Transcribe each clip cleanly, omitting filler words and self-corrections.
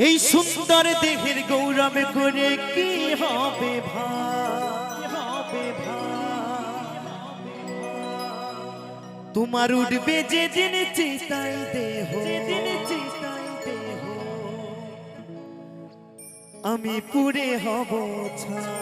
এই সুন্দর দেহের গৌরব করে কি হবে ভাই, হবে ভাই, তোমার উঠবে যেদিন চিতাই দেহ, যেদিন চিতাই দেহ, আমি পুরে হব ছাই।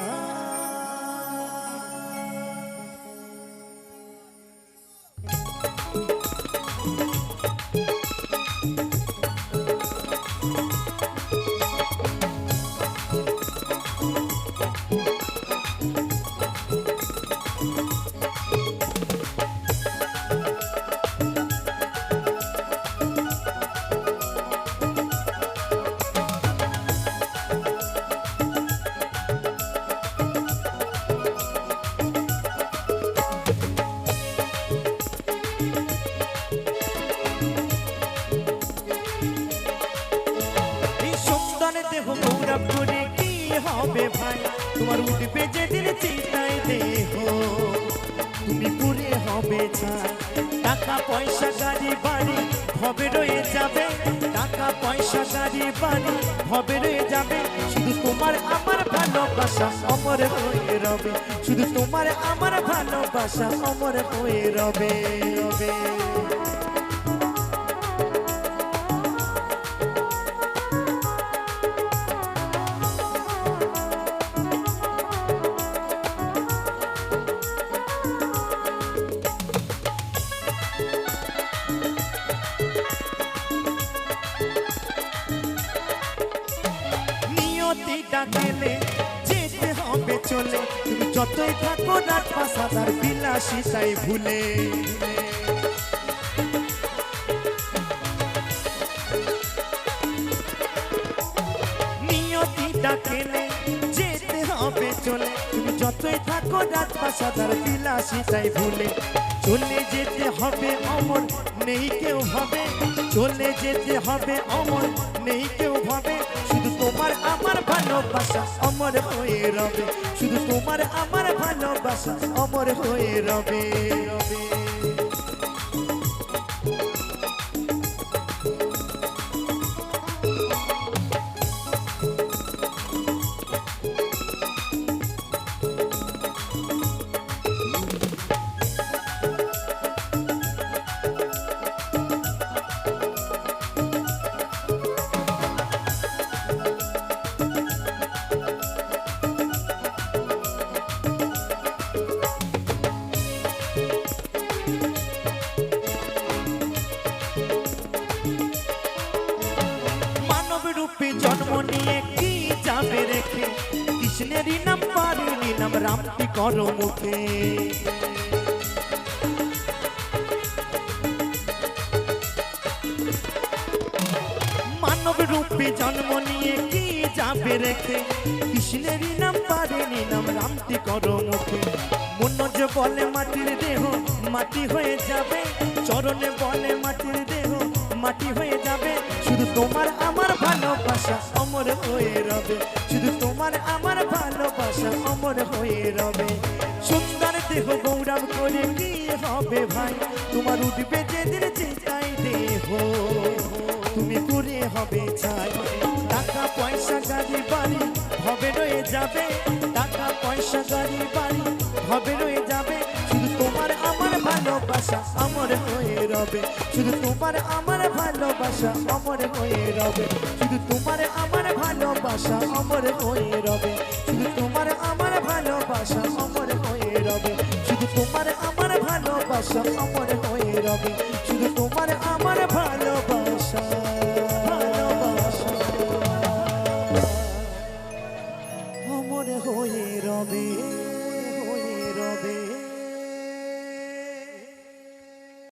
দেহ গৌরব করে কি হবে ভাই, তোমার উঠবে যেদিন চিতাই দেহ, তুমি পুরে হবে ছাই। টাকা পয়সা গাড়ি বাড়ি হবে রয়ে যাবে, টাকা পয়সা গাড়ি বাড়ি হবে রয়ে যাবে, শুধু তোমার আমার ভালোবাসা অমর হয়ে রবে, শুধু তোমার আমার ভালোবাসা অমর হয়ে রবে, রবে। ডাকেলে যেতে হবে চলে, তুমি যতই থাকো রাত পাশাদার বিলাসিতাই ভুলে, নিয়তি ডাকেলে যেতে হবে চলে, তুমি যতই থাকো রাত পাশাদার বিলাসিতাই ভুলে, চলে যেতে হবে অমর নেই কেউ ভাবে, চলে যেতে হবে অমর নেই কেউ ভাবে, শুধু তোমার আমার ভালোবাসা অমর হয়ে রবে, শুধু তোমার আমার ভালোবাসা অমর হয়ে রবে, রবে। জন্ম নিয়ে কি যাবে রেখে, কৃষ্ণেরই নাম পারিনি নাম রামটি করো মুখে, মানব রূপে জন্ম নিয়ে কি যাবে রেখে, কৃষ্ণেরই নাম পারিনি নাম রামটি করো মুখে, মনোজ বলে মাটির দেহ মাটি হয়ে যাবে, চরণে বলে মাটির দেহ মাটি হয়ে যাবে, শুধু তোমার আমার ভালোবাসা অমর হয়ে রবে, শুধু তোমার আমার ভালোবাসা অমর হয়ে রবে। সুন্দর দেহ গৌরব করে কি হবে ভাই, তোমার উঠবে যেদিন চিতাই দেহ, তুমি পুরে হবে ছাই। টাকা পয়সা গাড়ি বাড়ি হবে রয়ে যাবে, টাকা পয়সা গাড়ি বাড়ি হবে রয়ে যাবে, শুধু তোমার আমার ভালোবাসা অমর হয়ে রবে, শুধু তোমার আমার ভালোবাসা অমর হয়ে রবে, শুধু তোমার আমার ভালোবাসা অমর হয়ে রবে, শুধু তোমার আমার ভালোবাসা অমর হয়ে রবে, শুধু তোমার আমার ভালোবাসা অমর হয়ে রবে, শুধু তোমার